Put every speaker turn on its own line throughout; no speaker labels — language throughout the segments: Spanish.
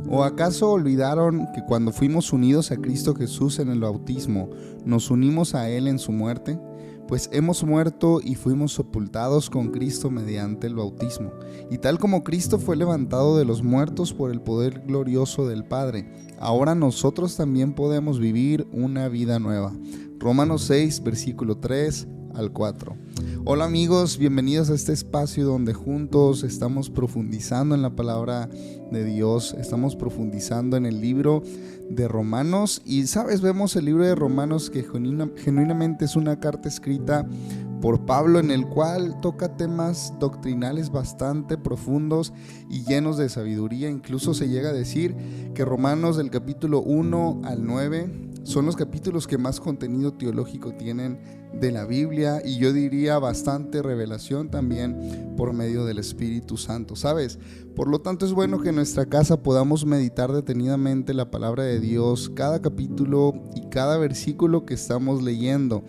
¿O acaso olvidaron que cuando fuimos unidos a Cristo Jesús en el bautismo, nos unimos a Él en su muerte? Pues hemos muerto y fuimos sepultados con Cristo mediante el bautismo. Y tal como Cristo fue levantado de los muertos por el poder glorioso del Padre, ahora nosotros también podemos vivir una vida nueva. Romanos 6, versículo 3 al 4. Hola amigos, bienvenidos a este espacio donde juntos estamos profundizando en la palabra de Dios, estamos profundizando en el libro de Romanos y vemos el libro de Romanos que genuinamente es una carta escrita por Pablo en el cual toca temas doctrinales bastante profundos y llenos de sabiduría. Incluso se llega a decir que Romanos del capítulo 1 al 9 son los capítulos que más contenido teológico tienen de la Biblia y yo diría bastante revelación también por medio del Espíritu Santo, ¿sabes? Por lo tanto es bueno que en nuestra casa podamos meditar detenidamente la palabra de Dios, cada capítulo y cada versículo que estamos leyendo.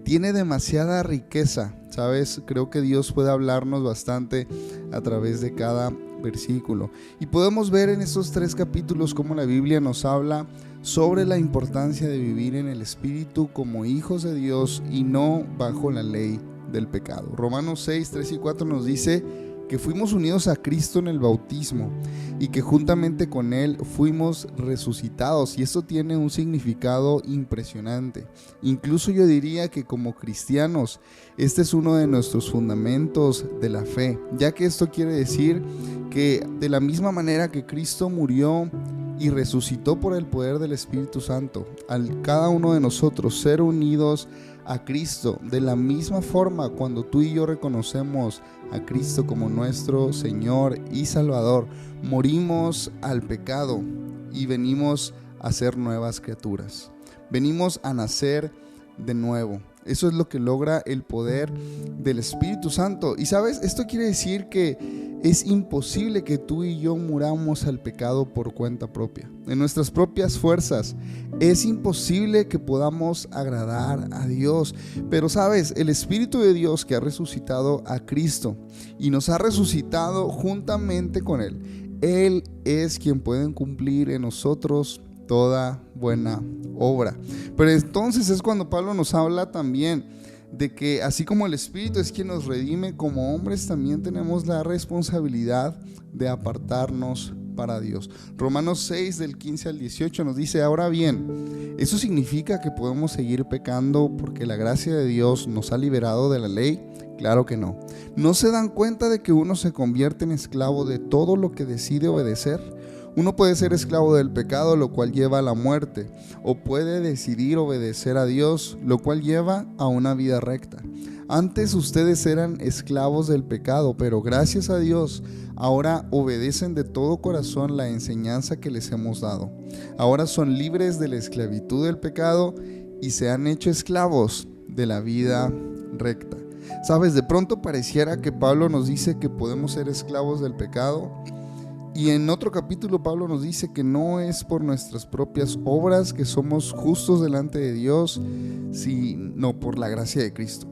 Tiene demasiada riqueza, ¿sabes? Creo que Dios puede hablarnos bastante a través de cada versículo. Y podemos ver en estos 3 capítulos cómo la Biblia nos habla sobre la importancia de vivir en el Espíritu como hijos de Dios y no bajo la ley del pecado. Romanos 6, 3 y 4 nos dice que fuimos unidos a Cristo en el bautismo y que juntamente con Él fuimos resucitados, y esto tiene un significado impresionante. Incluso yo diría que como cristianos este es uno de nuestros fundamentos de la fe, ya que esto quiere decir que de la misma manera que Cristo murió y resucitó por el poder del Espíritu Santo, al cada uno de nosotros ser unidos a Cristo, de la misma forma cuando tú y yo reconocemos a Cristo como nuestro Señor y Salvador, morimos al pecado y venimos a ser nuevas criaturas, venimos a nacer de nuevo. Eso es lo que logra el poder del Espíritu Santo. Y sabes, esto quiere decir que es imposible que tú y yo muramos al pecado por cuenta propia, en nuestras propias fuerzas. Es imposible que podamos agradar a Dios. Pero sabes, el Espíritu de Dios que ha resucitado a Cristo y nos ha resucitado juntamente con Él es quien puede cumplir en nosotros toda buena obra. Pero entonces es cuando Pablo nos habla también de que así como el Espíritu es quien nos redime, como hombres también tenemos la responsabilidad de apartarnos para Dios. Romanos 6 del 15 al 18 nos dice: ahora bien, ¿eso significa que podemos seguir pecando porque la gracia de Dios nos ha liberado de la ley? Claro que no. ¿No se dan cuenta de que uno se convierte en esclavo de todo lo que decide obedecer? Uno puede ser esclavo del pecado, lo cual lleva a la muerte, o puede decidir obedecer a Dios, lo cual lleva a una vida recta. Antes ustedes eran esclavos del pecado, pero gracias a Dios, ahora obedecen de todo corazón la enseñanza que les hemos dado. Ahora son libres de la esclavitud del pecado y se han hecho esclavos de la vida recta. Sabes, de pronto pareciera que Pablo nos dice que podemos ser esclavos del pecado. Y en otro capítulo Pablo nos dice que no es por nuestras propias obras que somos justos delante de Dios, sino por la gracia de Cristo.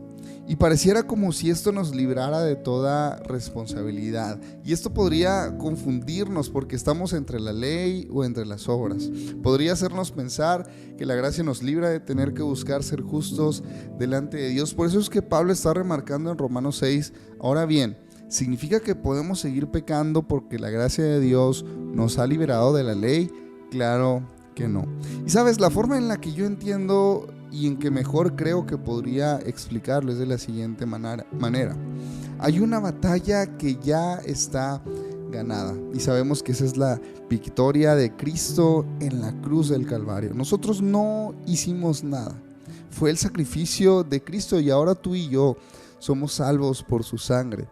Y pareciera como si esto nos librara de toda responsabilidad. Y esto podría confundirnos porque estamos entre la ley o entre las obras. Podría hacernos pensar que la gracia nos libra de tener que buscar ser justos delante de Dios. Por eso es que Pablo está remarcando en Romanos 6, ahora bien, ¿significa que podemos seguir pecando porque la gracia de Dios nos ha liberado de la ley? Claro que no. Y sabes, la forma en la que yo entiendo y en que mejor creo que podría explicarlo es de la siguiente manera. Hay una batalla que ya está ganada y sabemos que esa es la victoria de Cristo en la cruz del Calvario. Nosotros no hicimos nada. Fue el sacrificio de Cristo y ahora tú y yo somos salvos por su sangre.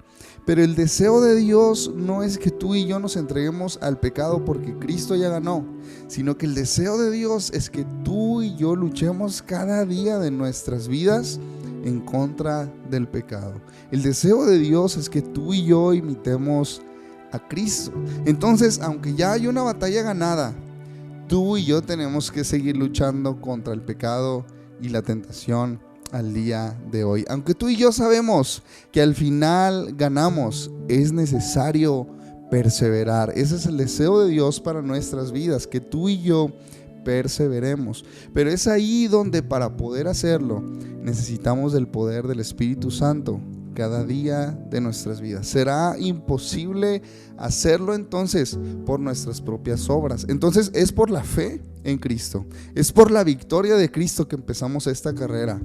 Pero el deseo de Dios no es que tú y yo nos entreguemos al pecado porque Cristo ya ganó, sino que el deseo de Dios es que tú y yo luchemos cada día de nuestras vidas en contra del pecado. El deseo de Dios es que tú y yo imitemos a Cristo. Entonces, aunque ya hay una batalla ganada, tú y yo tenemos que seguir luchando contra el pecado y la tentación al día de hoy. Aunque tú y yo sabemos que al final ganamos, es necesario perseverar. Ese es el deseo de Dios para nuestras vidas, que tú y yo perseveremos. Pero es ahí donde para poder hacerlo necesitamos del poder del Espíritu Santo cada día de nuestras vidas. Será imposible hacerlo entonces por nuestras propias obras. Entonces es por la fe en Cristo, es por la victoria de Cristo que empezamos esta carrera,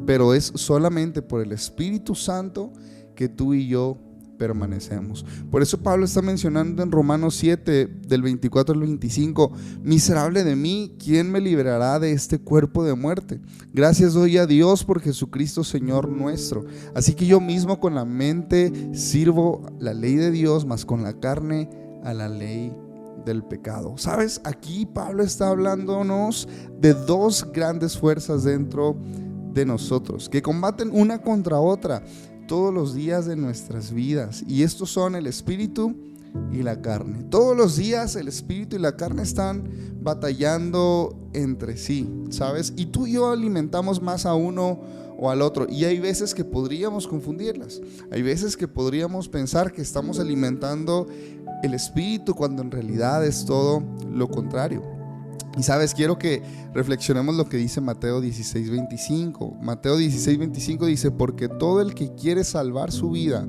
pero es solamente por el Espíritu Santo que tú y yo permanecemos. Por eso Pablo está mencionando en Romanos 7 del 24 al 25: miserable de mí, ¿quién me librará de este cuerpo de muerte? Gracias doy a Dios por Jesucristo Señor nuestro. Así que yo mismo con la mente sirvo la ley de Dios, mas con la carne a la ley del pecado. ¿Sabes? Aquí Pablo está hablándonos de dos grandes fuerzas dentro de nosotros que combaten una contra otra todos los días de nuestras vidas, y estos son el espíritu y la carne. Todos los días el espíritu y la carne están batallando entre sí, ¿sabes? Y tú y yo alimentamos más a uno o al otro, y hay veces que podríamos confundirlas. Hay veces que podríamos pensar que estamos alimentando el espíritu cuando en realidad es todo lo contrario. Y sabes, quiero que reflexionemos lo que dice Mateo 16:25. Mateo 16:25 dice: porque todo el que quiere salvar su vida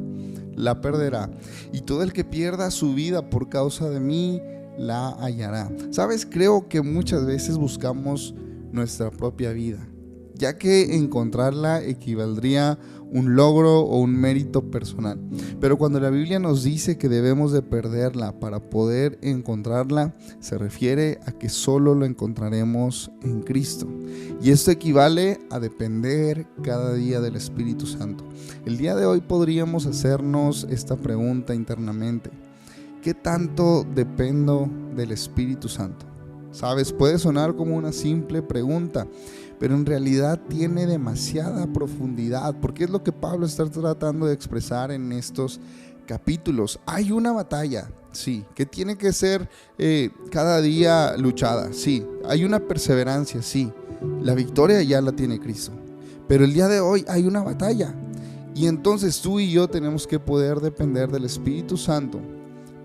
la perderá, y todo el que pierda su vida por causa de mí la hallará. Sabes, creo que muchas veces buscamos nuestra propia vida, ya que encontrarla equivaldría un logro o un mérito personal. Pero cuando la Biblia nos dice que debemos de perderla para poder encontrarla, se refiere a que solo lo encontraremos en Cristo. Y esto equivale a depender cada día del Espíritu Santo. El día de hoy podríamos hacernos esta pregunta internamente: ¿qué tanto dependo del Espíritu Santo? Sabes, puede sonar como una simple pregunta, pero en realidad tiene demasiada profundidad, porque es lo que Pablo está tratando de expresar en estos capítulos. Hay una batalla, sí, que tiene que ser cada día luchada, sí. Hay una perseverancia, sí. La victoria ya la tiene Cristo, pero el día de hoy hay una batalla, y entonces tú y yo tenemos que poder depender del Espíritu Santo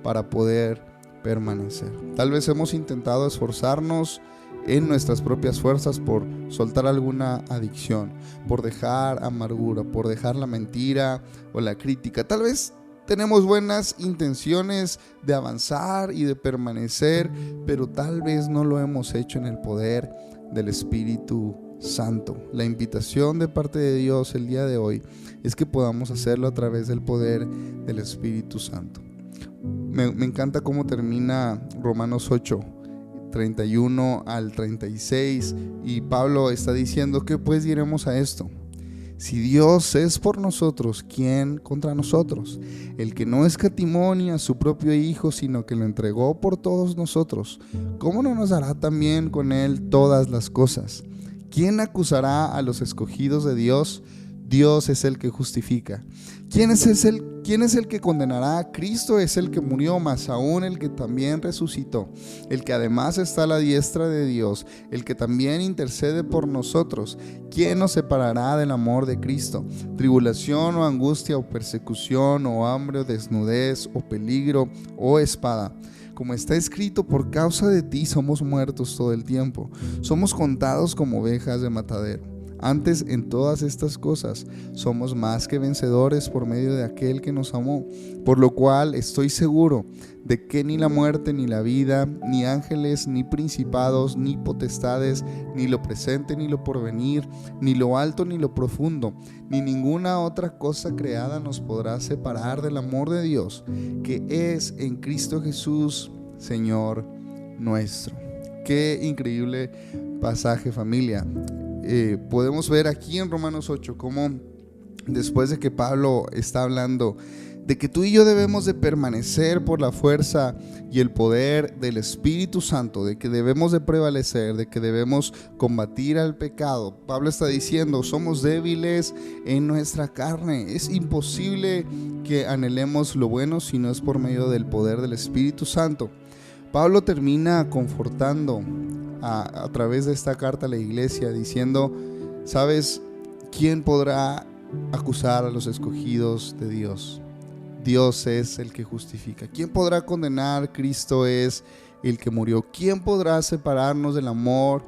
para poder permanecer. Tal vez hemos intentado esforzarnos en nuestras propias fuerzas por soltar alguna adicción, por dejar amargura, por dejar la mentira o la crítica. Tal vez tenemos buenas intenciones de avanzar y de permanecer, pero tal vez no lo hemos hecho en el poder del Espíritu Santo. La invitación de parte de Dios el día de hoy es que podamos hacerlo a través del poder del Espíritu Santo. Me encanta cómo termina Romanos 8, 31 al 36, y Pablo está diciendo: ¿qué pues diremos a esto? Si Dios es por nosotros, ¿quién contra nosotros? El que no escatimó ni a su propio Hijo, sino que lo entregó por todos nosotros, ¿cómo no nos dará también con él todas las cosas? ¿Quién acusará a los escogidos de Dios? Dios es el que justifica. ¿Quién es el que condenará? Cristo es el que murió, más aún el que también resucitó, el que además está a la diestra de Dios, el que también intercede por nosotros. ¿Quién nos separará del amor de Cristo? ¿Tribulación o angustia o persecución o hambre o desnudez o peligro o espada? Como está escrito: por causa de ti somos muertos todo el tiempo, somos contados como ovejas de matadero. Antes, en todas estas cosas, somos más que vencedores por medio de aquel que nos amó, por lo cual estoy seguro de que ni la muerte, ni la vida, ni ángeles, ni principados, ni potestades, ni lo presente, ni lo porvenir, ni lo alto, ni lo profundo, ni ninguna otra cosa creada nos podrá separar del amor de Dios, que es en Cristo Jesús, Señor nuestro. Qué increíble pasaje, familia. Podemos ver aquí en Romanos 8 cómo después de que Pablo está hablando de que tú y yo debemos de permanecer por la fuerza y el poder del Espíritu Santo, de que debemos de prevalecer, de que debemos combatir al pecado, Pablo está diciendo: somos débiles en nuestra carne. Es imposible que anhelemos lo bueno si no es por medio del poder del Espíritu Santo. Pablo termina confortando a través de esta carta a la iglesia diciendo: ¿sabes quién podrá acusar a los escogidos de Dios? Dios es el que justifica. ¿Quién podrá condenar? Cristo es el que murió. ¿Quién podrá separarnos del amor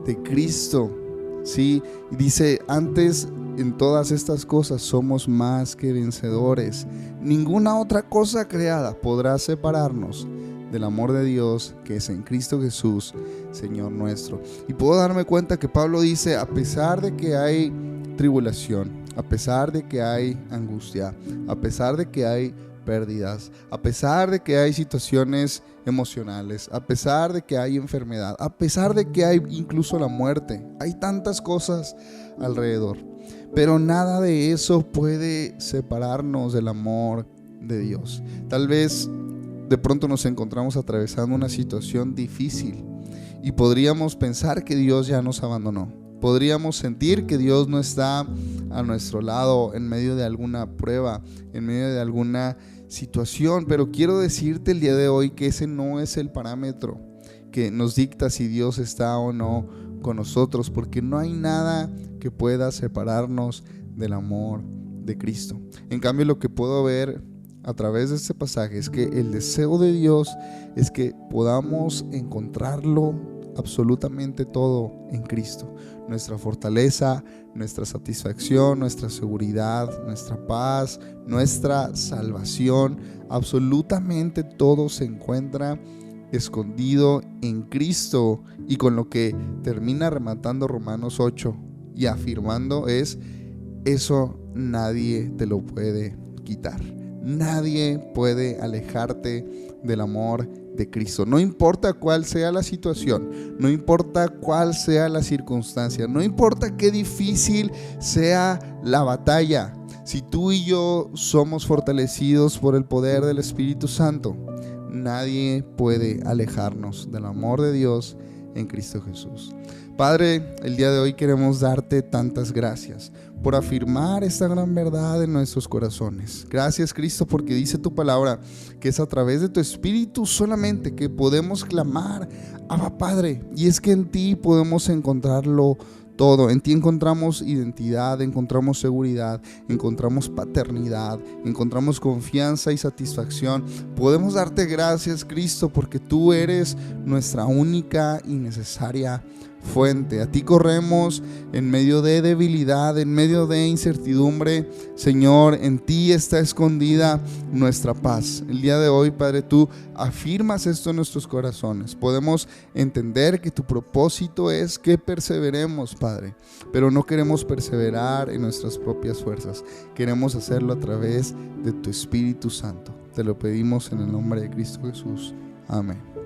de Cristo? Sí, y dice, antes en todas estas cosas somos más que vencedores. Ninguna otra cosa creada podrá separarnos del amor de Dios que es en Cristo Jesús, Señor nuestro. Y puedo darme cuenta que Pablo dice, a pesar de que hay tribulación, a pesar de que hay angustia, a pesar de que hay pérdidas, a pesar de que hay situaciones emocionales, a pesar de que hay enfermedad, a pesar de que hay incluso la muerte, hay tantas cosas alrededor, pero nada de eso puede separarnos del amor de Dios. Tal vez de pronto nos encontramos atravesando una situación difícil y podríamos pensar que Dios ya nos abandonó. Podríamos sentir que Dios no está a nuestro lado en medio de alguna prueba, en medio de alguna situación, pero quiero decirte el día de hoy que ese no es el parámetro que nos dicta si Dios está o no con nosotros, porque no hay nada que pueda separarnos del amor de Cristo. En cambio, lo que puedo ver a través de este pasaje es que el deseo de Dios es que podamos encontrarlo absolutamente todo en Cristo. Nuestra fortaleza, nuestra satisfacción, nuestra seguridad, nuestra paz, nuestra salvación, absolutamente todo se encuentra escondido en Cristo. Y con lo que termina rematando Romanos 8 y afirmando es, eso nadie te lo puede quitar. Nadie puede alejarte del amor de Cristo. No importa cuál sea la situación, no importa cuál sea la circunstancia, no importa qué difícil sea la batalla. Si tú y yo somos fortalecidos por el poder del Espíritu Santo, nadie puede alejarnos del amor de Dios en Cristo Jesús. Padre, el día de hoy queremos darte tantas gracias por afirmar esta gran verdad en nuestros corazones. Gracias, Cristo, porque dice tu palabra que es a través de tu Espíritu solamente que podemos clamar, Abba Padre, y es que en ti podemos encontrarlo todo. En ti encontramos identidad, encontramos seguridad, encontramos paternidad, encontramos confianza y satisfacción. Podemos darte gracias, Cristo, porque tú eres nuestra única y necesaria fuente. A ti corremos en medio de debilidad, en medio de incertidumbre. Señor, en ti está escondida nuestra paz. El día de hoy, Padre, tú afirmas esto en nuestros corazones. Podemos entender que tu propósito es que perseveremos, Padre, pero no queremos perseverar en nuestras propias fuerzas. Queremos hacerlo a través de tu Espíritu Santo. Te lo pedimos en el nombre de Cristo Jesús. Amén.